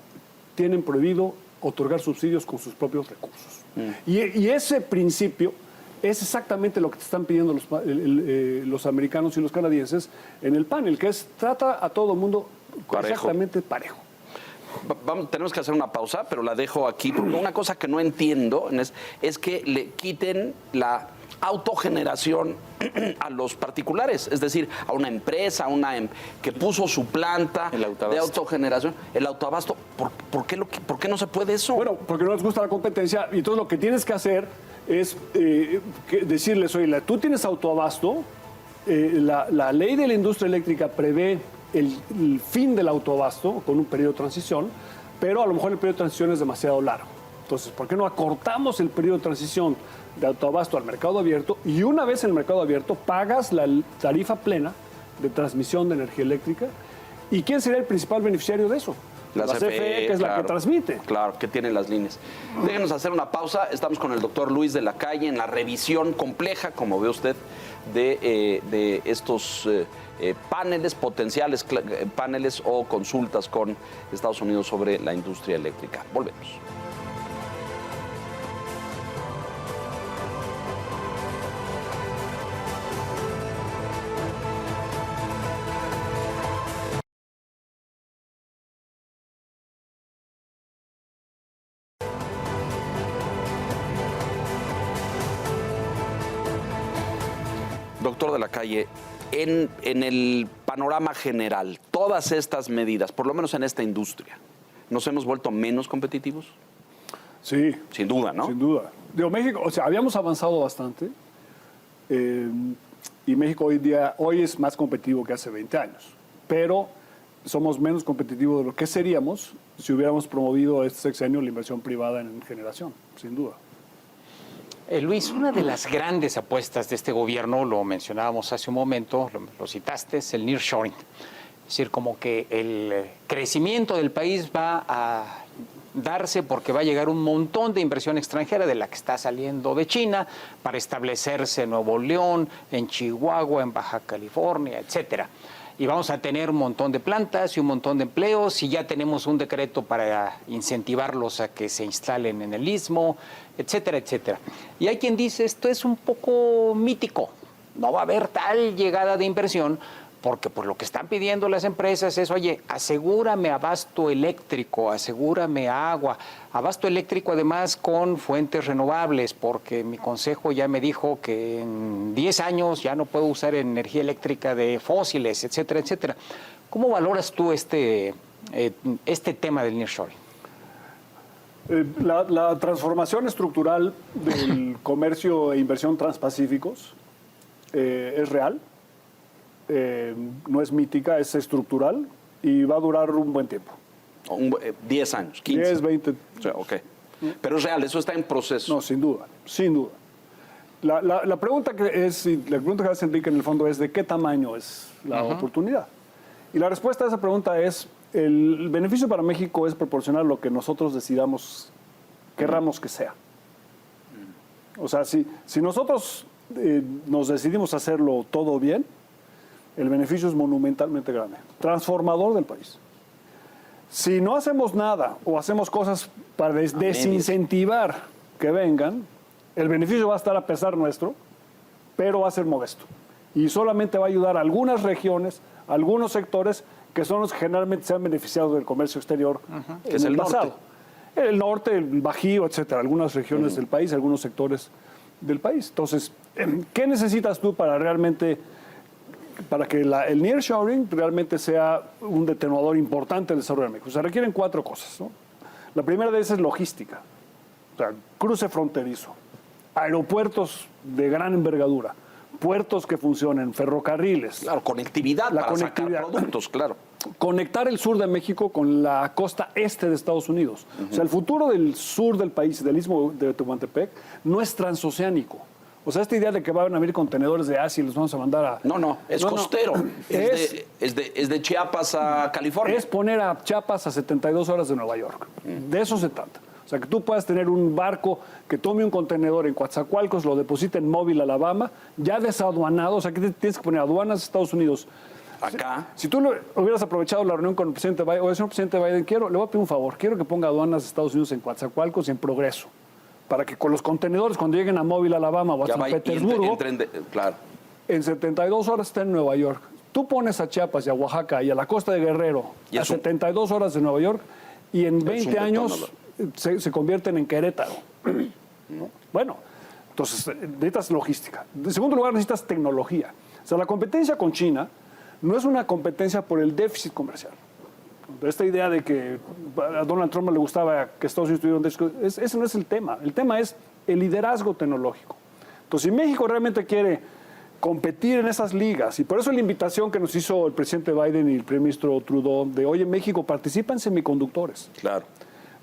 tienen prohibido otorgar subsidios con sus propios recursos. Y ese principio es exactamente lo que te están pidiendo los americanos y los canadienses en el panel, que es trata a todo mundo exactamente parejo. Tenemos que hacer una pausa, pero la dejo aquí. Porque una cosa que no entiendo es que le quiten la autogeneración a los particulares, es decir, a una empresa, que puso su planta de autogeneración, el autoabasto. ¿Por qué no se puede eso? Bueno, porque no les gusta la competencia y entonces lo que tienes que hacer es decirles, oye, tú tienes autoabasto, la ley de la industria eléctrica prevé el fin del autoabasto con un periodo de transición, pero a lo mejor el periodo de transición es demasiado largo. Entonces, ¿por qué no acortamos el periodo de transición de autoabasto al mercado abierto y una vez en el mercado abierto pagas la tarifa plena de transmisión de energía eléctrica? ¿Y quién sería el principal beneficiario de eso? La CFE, que es la que transmite. Claro, que tiene las líneas. Déjenos hacer una pausa. Estamos con el doctor Luis de la Calle en la revisión compleja, como ve usted, de estos paneles, potenciales paneles o consultas con Estados Unidos sobre la industria eléctrica. Volvemos. Doctor de la Calle, en el panorama general, todas estas medidas, por lo menos en esta industria, ¿nos hemos vuelto menos competitivos? Sí. Sin duda, ¿no? Sin duda. Digo, México, o sea, habíamos avanzado bastante y México hoy es más competitivo que hace 20 años, pero somos menos competitivos de lo que seríamos si hubiéramos promovido este sexenio la inversión privada en generación, sin duda. Luis, una de las grandes apuestas de este gobierno, lo mencionábamos hace un momento, lo citaste, es el nearshoring. Es decir, como que el crecimiento del país va a darse porque va a llegar un montón de inversión extranjera de la que está saliendo de China para establecerse en Nuevo León, en Chihuahua, en Baja California, etcétera. Y vamos a tener un montón de plantas y un montón de empleos y ya tenemos un decreto para incentivarlos a que se instalen en el Istmo, etcétera, etcétera. Y hay quien dice esto es un poco mítico, no va a haber tal llegada de inversión porque pues lo que están pidiendo las empresas es, oye, asegúrame abasto eléctrico, asegúrame agua, abasto eléctrico además con fuentes renovables, porque mi consejo ya me dijo que en 10 años ya no puedo usar energía eléctrica de fósiles, etcétera, etcétera. ¿Cómo valoras tú este tema del nearshoring? La transformación estructural del comercio e inversión transpacíficos es real. No es mítica, es estructural y va a durar un buen tiempo. 10 años, 15. 10, 20. O sea, ok. Pero es real, eso está en proceso. No, sin duda, sin duda. La pregunta que hace Enrique en el fondo es ¿de qué tamaño es la oportunidad? Y la respuesta a esa pregunta es el beneficio para México es proporcionar lo que nosotros querramos que sea. O sea, si nosotros nos decidimos hacerlo todo bien, el beneficio es monumentalmente grande, transformador del país. Si no hacemos nada o hacemos cosas para desincentivar que vengan, el beneficio va a estar a pesar nuestro, pero va a ser modesto. Y solamente va a ayudar a algunas regiones, a algunos sectores que son los que generalmente se han beneficiado del comercio exterior en el pasado. el norte, el Bajío, etcétera, algunas regiones del país, algunos sectores del país. Entonces, ¿qué necesitas tú para realmente, para que el nearshoring realmente sea un detonador importante del desarrollo de México? Se requieren 4 cosas, ¿no? La primera de esas es logística, o sea, cruce fronterizo, aeropuertos de gran envergadura, puertos que funcionen, ferrocarriles. Claro, conectividad La para conectividad. sacar productos, claro. Conectar el sur de México con la costa este de Estados Unidos. O sea, el futuro del sur del país, del istmo de Tehuantepec, no es transoceánico. O sea, esta idea de que van a venir contenedores de Asia y los vamos a mandar a... No, es costero. Es de Chiapas a California. Es poner a Chiapas a 72 horas de Nueva York. De eso se trata. O sea, que tú puedas tener un barco que tome un contenedor en Coatzacoalcos, lo deposite en Mobile, Alabama, ya desaduanado. O sea, que tienes que poner aduanas de Estados Unidos. Acá. Si tú hubieras aprovechado la reunión con el presidente Biden, oye, señor presidente Biden, le voy a pedir un favor, quiero que ponga aduanas de Estados Unidos en Coatzacoalcos y en Progreso, para que con los contenedores, cuando lleguen a Mobile, Alabama o a Ya San va, Petersburgo, claro. en 72 horas está en Nueva York. Tú pones a Chiapas y a Oaxaca y a la costa de Guerrero Y a es un- 72 horas de Nueva York y en un 20 años se convierten en Querétaro. ¿No? Bueno, entonces necesitas logística. En segundo lugar, necesitas tecnología. O sea, la competencia con China no es una competencia por el déficit comercial. Esta idea de que a Donald Trump le gustaba que Estados Unidos tuviera un déficit, ese no es el tema. El tema es el liderazgo tecnológico. Entonces, si México realmente quiere competir en esas ligas, y por eso la invitación que nos hizo el presidente Biden y el primer ministro Trudeau de, oye, México, participa en semiconductores, Claro.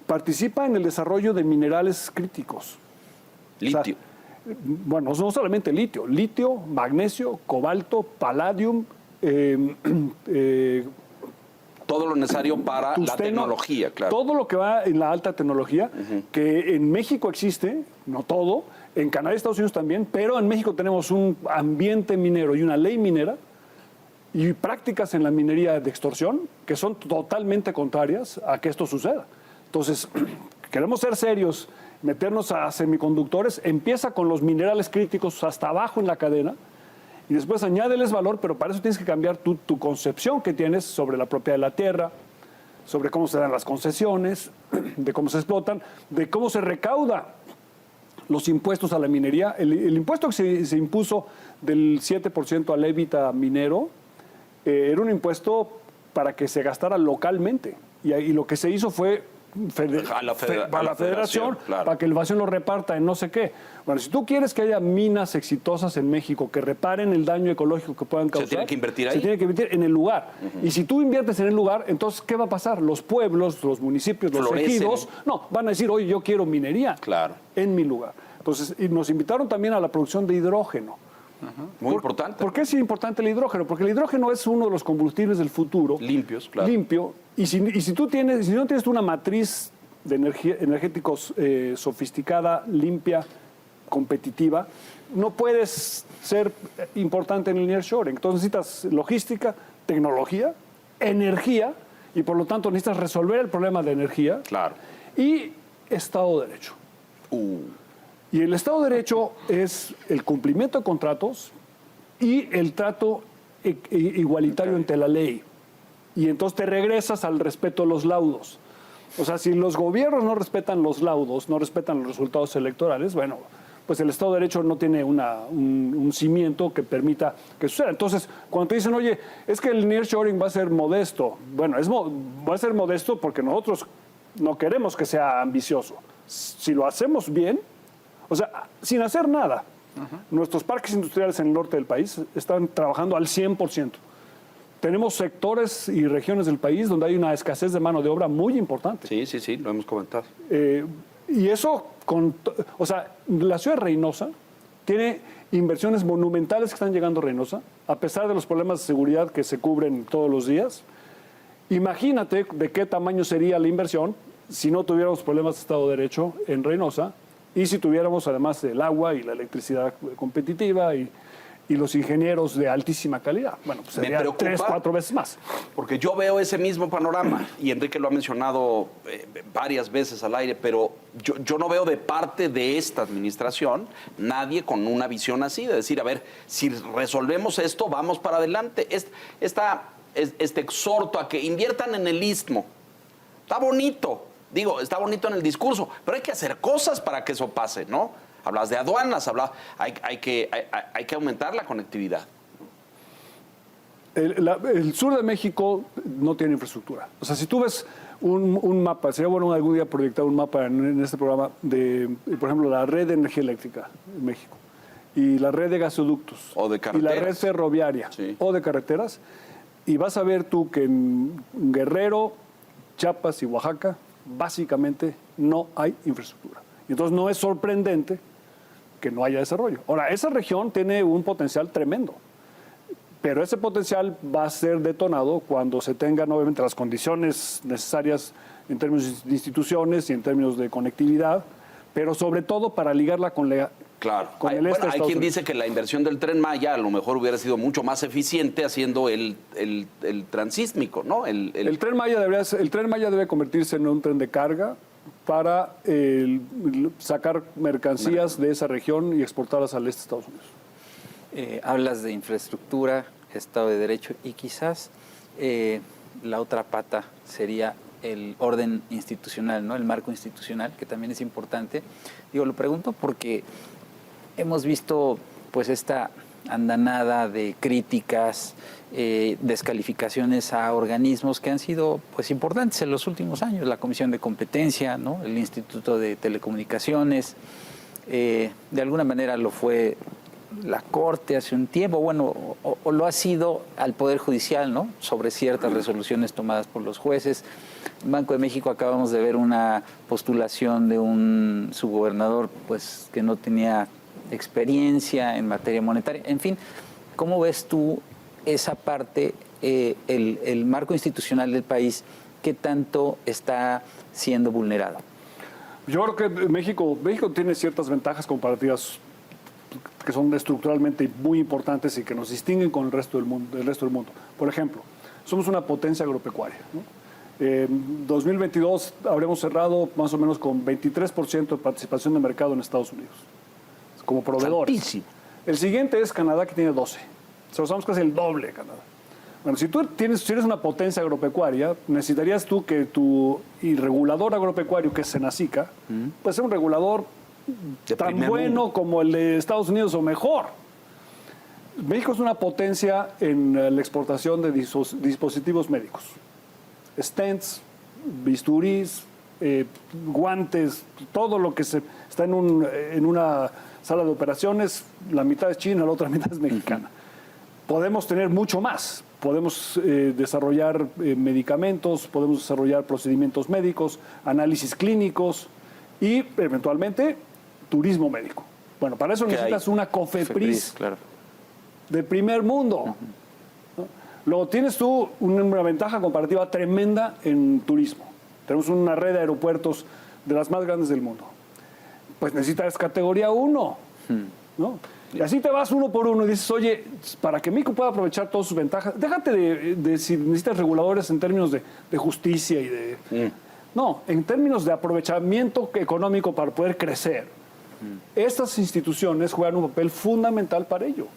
participa en el desarrollo de minerales críticos. Litio. O sea, bueno, no solamente litio, magnesio, cobalto, palladium, Todo lo necesario para la tungsteno, tecnología, claro. todo lo que va en la alta tecnología, que en México existe, no todo, en Canadá y Estados Unidos también, pero en México tenemos un ambiente minero y una ley minera y prácticas en la minería de extorsión que son totalmente contrarias a que esto suceda. Entonces, queremos ser serios, meternos a semiconductores, empieza con los minerales críticos hasta abajo en la cadena y después añádeles valor, pero para eso tienes que cambiar tu concepción que tienes sobre la propiedad de la tierra, sobre cómo se dan las concesiones, de cómo se explotan, de cómo se recauda los impuestos a la minería. El impuesto que se impuso del 7% al EBITDA minero era un impuesto para que se gastara localmente. Y lo que se hizo fue A la federación, claro. para que el vacío lo reparta en no sé qué. Bueno, si tú quieres que haya minas exitosas en México que reparen el daño ecológico que puedan causar, tiene que invertir ahí. Se tiene que invertir en el lugar. Y si tú inviertes en el lugar, entonces, ¿qué va a pasar? Los pueblos, los municipios, los Florecen. ejidos, no, van a decir, oye, yo quiero minería Claro. en mi lugar. Entonces, y nos invitaron también a la producción de hidrógeno. Muy importante. ¿Por qué es importante el hidrógeno? Porque el hidrógeno es uno de los combustibles del futuro. Limpios, claro. Limpio. Y si no tienes una matriz de energéticos sofisticada, limpia, competitiva, no puedes ser importante en el nearshoring. Entonces necesitas logística, tecnología, energía, y por lo tanto necesitas resolver el problema de energía. Claro. Y Estado de Derecho. Y el Estado de Derecho es el cumplimiento de contratos y el trato igualitario ante la ley. Y entonces te regresas al respeto de los laudos. O sea, si los gobiernos no respetan los laudos, no respetan los resultados electorales, bueno, pues el Estado de Derecho no tiene un cimiento que permita que suceda. Entonces, cuando te dicen, oye, es que el nearshoring va a ser modesto, bueno, va a ser modesto porque nosotros no queremos que sea ambicioso. Si lo hacemos bien, o sea, sin hacer nada, nuestros parques industriales en el norte del país están trabajando al 100%. Tenemos sectores y regiones del país donde hay una escasez de mano de obra muy importante. Sí, lo hemos comentado. Y eso, o sea, la ciudad de Reynosa tiene inversiones monumentales que están llegando a Reynosa, a pesar de los problemas de seguridad que se cubren todos los días. Imagínate de qué tamaño sería la inversión si no tuviéramos problemas de Estado de Derecho en Reynosa y si tuviéramos además el agua y la electricidad competitiva y los ingenieros de altísima calidad. Bueno, pues sería 3, 4 veces más. Porque yo veo ese mismo panorama, y Enrique lo ha mencionado varias veces al aire, pero yo no veo de parte de esta administración nadie con una visión así, de decir, a ver, si resolvemos esto, vamos para adelante. Este exhorto a que inviertan en el Istmo, está bonito, Digo, está bonito en el discurso, pero hay que hacer cosas para que eso pase, ¿no? Hablas de aduanas, hay que aumentar la conectividad. El sur de México no tiene infraestructura. O sea, si tú ves un mapa, sería bueno algún día proyectar un mapa en este programa de, por ejemplo, la red de energía eléctrica en México y la red de gasoductos O de y carreteras. la red ferroviaria Sí. o de carreteras, y vas a ver tú que en Guerrero, Chiapas y Oaxaca básicamente no hay infraestructura. Y entonces no es sorprendente que no haya desarrollo. Ahora, esa región tiene un potencial tremendo. Pero ese potencial va a ser detonado cuando se tengan, obviamente, las condiciones necesarias en términos de instituciones y en términos de conectividad, pero sobre todo para ligarla con, Claro. con el Bueno, este de hay Estados quien Unidos. dice que la inversión del Tren Maya a lo mejor hubiera sido mucho más eficiente haciendo el transísmico, ¿no? El Tren Maya debe convertirse en un tren de carga para sacar mercancías de esa región y exportarlas al este de Estados Unidos. Hablas de infraestructura, Estado de Derecho y quizás la otra pata sería el orden institucional, ¿no? El marco institucional, que también es importante. Digo, lo pregunto porque hemos visto pues esta andanada de críticas, descalificaciones a organismos que han sido pues importantes en los últimos años, la Comisión de Competencia, ¿no? El Instituto de Telecomunicaciones, de alguna manera lo fue la Corte hace un tiempo, bueno, o lo ha sido al Poder Judicial, ¿no? Sobre ciertas resoluciones tomadas por los jueces. En Banco de México acabamos de ver una postulación de un subgobernador, pues, que no tenía experiencia en materia monetaria. En fin, ¿cómo ves tú esa parte, el marco institucional del país, qué tanto está siendo vulnerado? Yo creo que México tiene ciertas ventajas comparativas que son estructuralmente muy importantes y que nos distinguen con el resto del mundo. Por ejemplo, somos una potencia agropecuaria, ¿no? En 2022 habremos cerrado más o menos con 23% de participación de mercado en Estados Unidos, como proveedores. Altísimo. El siguiente es Canadá, que tiene 12. O sea, usamos casi el doble de Canadá. Bueno, si eres una potencia agropecuaria, necesitarías tú que tu regulador agropecuario, que es Senacica, pues sea un regulador De tan primer bueno mundo. como el de Estados Unidos o mejor. México es una potencia en la exportación de dispositivos médicos. Stents, bisturís, guantes, todo lo que está en una sala de operaciones, la mitad es china, la otra mitad es mexicana. Podemos tener mucho más. Podemos desarrollar medicamentos, podemos desarrollar procedimientos médicos, análisis clínicos y, eventualmente, turismo médico. Bueno, para eso necesitas una COFEPRIS claro. de primer mundo. ¿No? Luego tienes tú una ventaja comparativa tremenda en turismo. Tenemos una red de aeropuertos de las más grandes del mundo. Pues necesitas categoría 1, ¿no? Y así te vas uno por uno y dices, oye, para que México pueda aprovechar todas sus ventajas, déjate de si necesitas reguladores en términos de justicia y de... No, en términos de aprovechamiento económico para poder crecer. Estas instituciones juegan un papel fundamental para ello.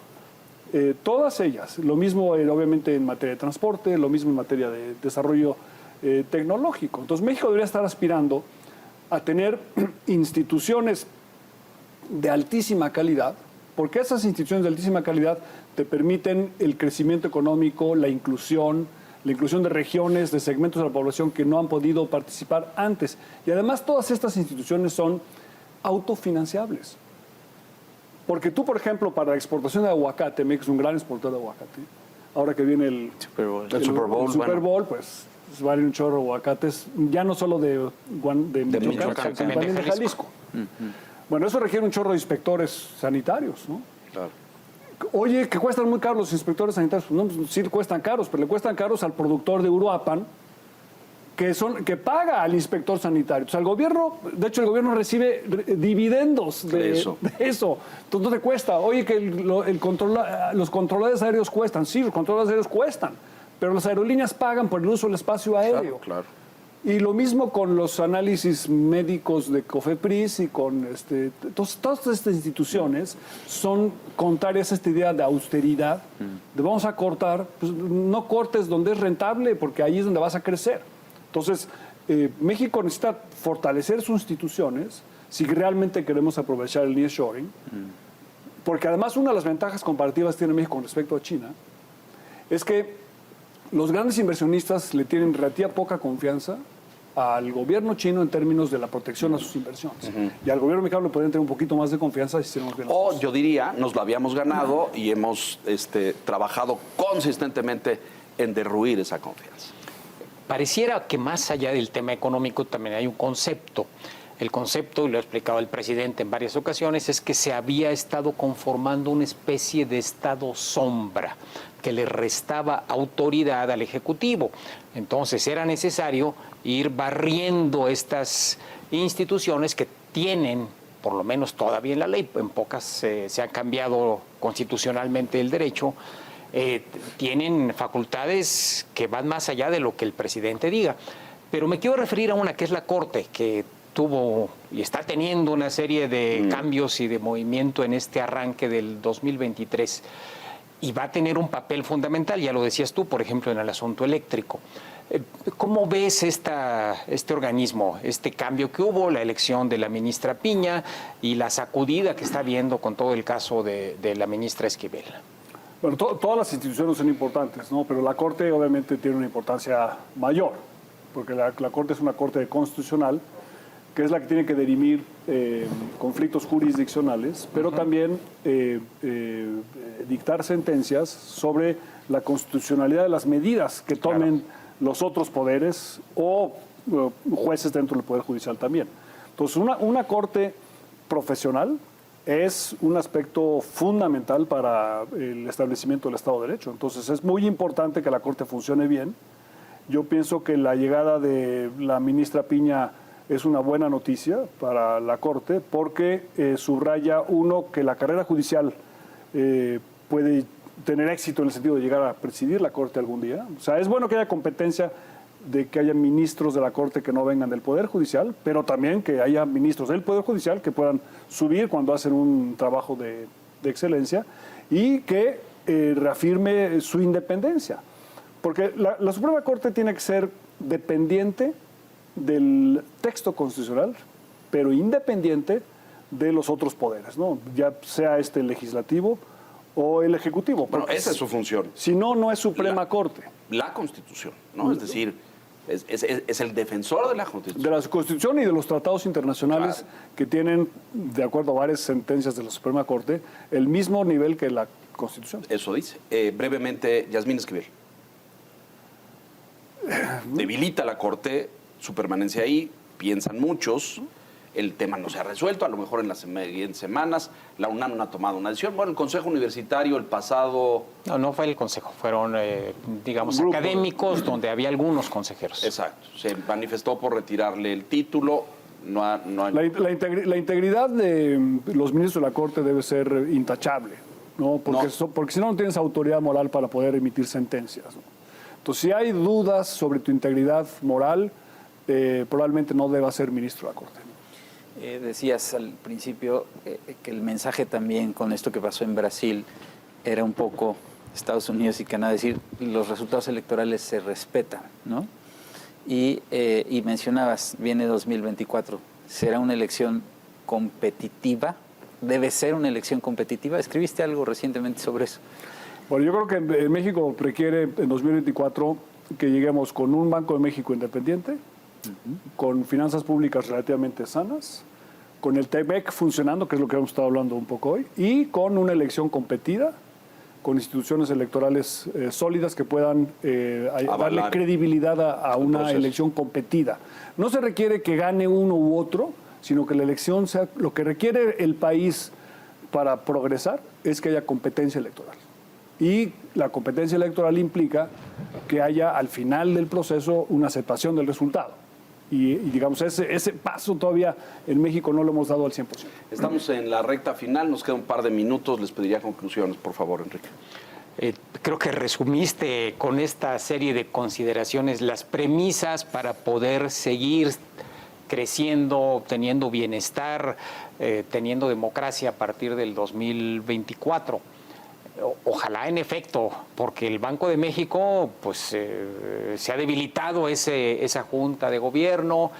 Todas ellas. Lo mismo, obviamente, en materia de transporte, lo mismo en materia de desarrollo tecnológico. Entonces, México debería estar aspirando a tener instituciones de altísima calidad, porque esas instituciones de altísima calidad te permiten el crecimiento económico, la inclusión de regiones, de segmentos de la población que no han podido participar antes. Y además todas estas instituciones son autofinanciables. Porque tú, por ejemplo, para la exportación de aguacate, México es un gran exportador de aguacate. Ahora que viene el Super Bowl. El Super Bowl, Super bueno. Bowl, pues va a haber un chorro de aguacates, ya no solo de Michoacán, Michoacán, sino también de Jalisco. Bueno, eso requiere un chorro de inspectores sanitarios, ¿no? Claro. Oye, que cuestan muy caros los inspectores sanitarios. No, pues sí cuestan caros, pero le cuestan caros al productor de Uruapan, que paga al inspector sanitario. O sea, el gobierno, de hecho, el gobierno recibe dividendos de eso. Entonces no te cuesta. Oye, que los controladores aéreos cuestan. Sí, los controladores aéreos cuestan, pero las aerolíneas pagan por el uso del espacio aéreo. Claro. Y lo mismo con los análisis médicos de COFEPRIS y con todas estas instituciones son contrarias a esta idea de austeridad, de vamos a cortar, pues no cortes donde es rentable, porque ahí es donde vas a crecer. Entonces, México necesita fortalecer sus instituciones si realmente queremos aprovechar el nearshoring, porque además una de las ventajas comparativas que tiene México con respecto a China es que los grandes inversionistas le tienen relativa poca confianza al gobierno chino en términos de la protección a sus inversiones. Y al gobierno mexicano le podrían tener un poquito más de confianza si hacemos bien las O cosas. yo diría, nos lo habíamos ganado y hemos trabajado consistentemente en derruir esa confianza. Pareciera que más allá del tema económico también hay un concepto. El concepto, y lo ha explicado el presidente en varias ocasiones, es que se había estado conformando una especie de estado sombra que le restaba autoridad al Ejecutivo. Entonces era necesario ir barriendo estas instituciones que tienen, por lo menos todavía en la ley, en pocas se ha cambiado constitucionalmente el derecho, tienen facultades que van más allá de lo que el presidente diga. Pero me quiero referir a una que es la Corte, que tuvo y está teniendo una serie de cambios y de movimiento en este arranque del 2023 y va a tener un papel fundamental, ya lo decías tú, por ejemplo, en el asunto eléctrico. ¿Cómo ves este organismo, este cambio que hubo, la elección de la ministra Piña y la sacudida que está habiendo con todo el caso de la ministra Esquivel? Bueno, todas las instituciones son importantes, ¿no? Pero la Corte obviamente tiene una importancia mayor, porque la Corte es una Corte constitucional, que es la que tiene que dirimir conflictos jurisdiccionales, pero también dictar sentencias sobre la constitucionalidad de las medidas que tomen los otros poderes o jueces dentro del Poder Judicial también. Entonces, una Corte profesional es un aspecto fundamental para el establecimiento del Estado de Derecho. Entonces, es muy importante que la Corte funcione bien. Yo pienso que la llegada de la ministra Piña es una buena noticia para la Corte porque subraya, uno, que la carrera judicial puede tener éxito en el sentido de llegar a presidir la Corte algún día. O sea, es bueno que haya competencia de que haya ministros de la Corte que no vengan del Poder Judicial, pero también que haya ministros del Poder Judicial que puedan subir cuando hacen un trabajo de excelencia y que reafirme su independencia. Porque la Suprema Corte tiene que ser dependiente del texto constitucional, pero independiente de los otros poderes, ¿no? Ya sea el legislativo o el ejecutivo. Bueno, esa es su función. Si no, no es Suprema Corte. La Constitución, ¿no? Es decir, es el defensor de la Constitución. De la Constitución y de los tratados internacionales que tienen, de acuerdo a varias sentencias de la Suprema Corte, el mismo nivel que la Constitución. Eso dice. Brevemente, Yasmín Esquivel. Debilita la Corte su permanencia ahí, piensan muchos, el tema no se ha resuelto, a lo mejor en las siguientes semanas, la UNAM no ha tomado una decisión. Bueno, el Consejo Universitario el pasado... No fue el Consejo, fueron, digamos, Grupo. Académicos, donde había algunos consejeros. Exacto, se manifestó por retirarle el título. La integridad de los ministros de la Corte debe ser intachable, ¿no? Porque si no, no tienes autoridad moral para poder emitir sentencias, ¿no? Entonces, si hay dudas sobre tu integridad moral, probablemente no deba ser ministro de la Corte. Decías al principio que el mensaje también con esto que pasó en Brasil era un poco Estados Unidos y Canadá, decir, los resultados electorales se respetan, ¿no? Y mencionabas, viene 2024, ¿será una elección competitiva? ¿Debe ser una elección competitiva? ¿Escribiste algo recientemente sobre eso? Bueno, yo creo que México requiere en 2024 que lleguemos con un Banco de México independiente, con finanzas públicas relativamente sanas, con el TEMEC funcionando, que es lo que hemos estado hablando un poco hoy, y con una elección competida, con instituciones electorales sólidas que puedan darle credibilidad a una elección competida. No se requiere que gane uno u otro, sino que la elección sea... Lo que requiere el país para progresar es que haya competencia electoral. Y la competencia electoral implica que haya al final del proceso una aceptación del resultado. Y digamos, ese paso todavía en México no lo hemos dado al 100%. Estamos en la recta final, nos queda un par de minutos, les pediría conclusiones, por favor, Enrique. Creo que resumiste con esta serie de consideraciones las premisas para poder seguir creciendo, teniendo bienestar, teniendo democracia a partir del 2024. Ojalá en efecto, porque el Banco de México pues se ha debilitado esa junta de gobierno.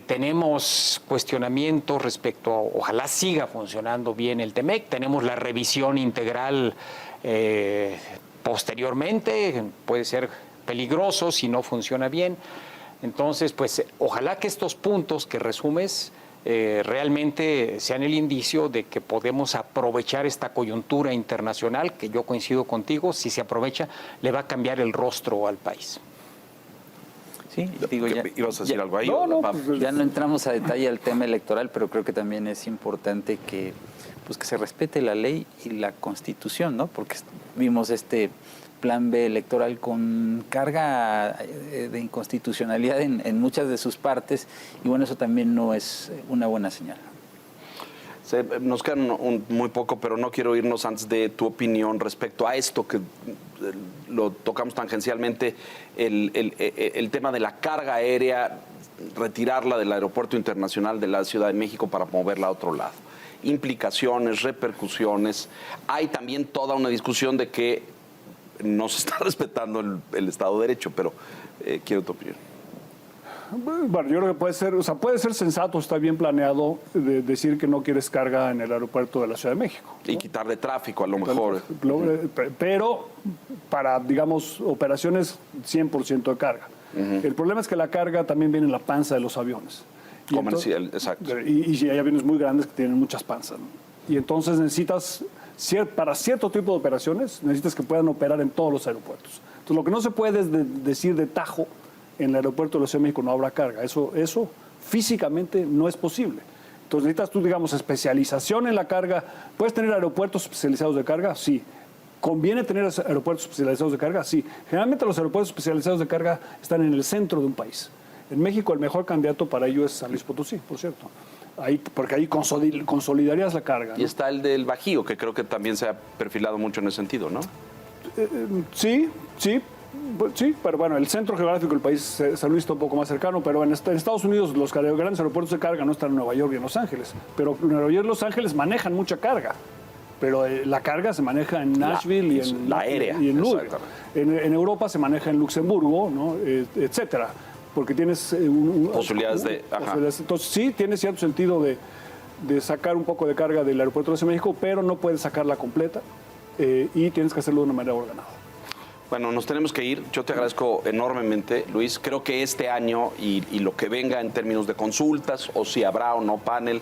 Tenemos cuestionamientos respecto a, ojalá siga funcionando bien el TEMEC, tenemos la revisión integral posteriormente, puede ser peligroso si no funciona bien. Entonces, pues ojalá que estos puntos que resumes realmente sean el indicio de que podemos aprovechar esta coyuntura internacional, que yo coincido contigo, si se aprovecha, le va a cambiar el rostro al país. Sí, digo, ¿Ibas a decir algo ahí? No, ya no entramos a detalle al tema electoral, pero creo que también es importante que se respete la ley y la Constitución, ¿no? Porque vimos este plan B electoral con carga de inconstitucionalidad en muchas de sus partes, y bueno, eso también no es una buena señal. Nos quedan muy poco, pero no quiero irnos antes de tu opinión respecto a esto que lo tocamos tangencialmente, el tema de la carga aérea, retirarla del Aeropuerto Internacional de la Ciudad de México para moverla a otro lado. Implicaciones, repercusiones. Hay también toda una discusión de que no se está respetando el Estado de Derecho, pero quiero tu opinión. Bueno, yo creo que puede ser sensato, está bien planeado decir que no quieres carga en el aeropuerto de la Ciudad de México, ¿no? Y quitarle tráfico a lo mejor. Pero para, digamos, operaciones 100% de carga. El problema es que la carga también viene en la panza de los aviones. Comercial, exacto. Y hay aviones muy grandes que tienen muchas panzas, ¿no? Y entonces necesitas, para cierto tipo de operaciones, necesitas que puedan operar en todos los aeropuertos. Entonces, lo que no se puede es decir de tajo, en el aeropuerto de la Ciudad de México no habrá carga. Eso físicamente no es posible. Entonces, necesitas tú, digamos, especialización en la carga. ¿Puedes tener aeropuertos especializados de carga? Sí. ¿Conviene tener aeropuertos especializados de carga? Sí. Generalmente los aeropuertos especializados de carga están en el centro de un país. En México el mejor candidato para ello es San Luis Potosí, por cierto. Porque ahí consolidarías la carga, ¿no? Y está el del Bajío, que creo que también se ha perfilado mucho en ese sentido, ¿no? Sí, pero bueno, el centro geográfico del país, San Luis, está un poco más cercano, pero en Estados Unidos los grandes aeropuertos de carga no están en Nueva York y en Los Ángeles, pero en Nueva York y Los Ángeles manejan mucha carga, pero la carga se maneja en Nashville y en la aérea, y en Louisville. En Europa se maneja en Luxemburgo, ¿no? Etcétera, porque tienes posibilidades de... Entonces sí, tiene cierto sentido de sacar un poco de carga del aeropuerto de la Ciudad de México, pero no puedes sacarla completa y tienes que hacerlo de una manera ordenada. Bueno, nos tenemos que ir. Yo te agradezco enormemente, Luis. Creo que este año y lo que venga en términos de consultas, o si habrá o no panel,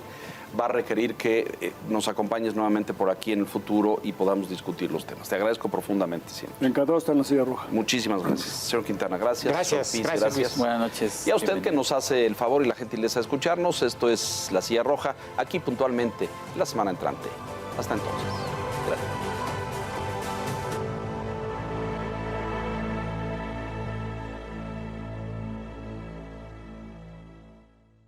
va a requerir que nos acompañes nuevamente por aquí en el futuro y podamos discutir los temas. Te agradezco profundamente siempre. Encantado de estar en la silla roja. Muchísimas gracias. Señor Quintana, gracias. Gracias. Luis. Buenas noches. Y a usted que nos hace el favor y la gentileza de escucharnos, esto es La Silla Roja, aquí puntualmente la semana entrante. Hasta entonces. Gracias.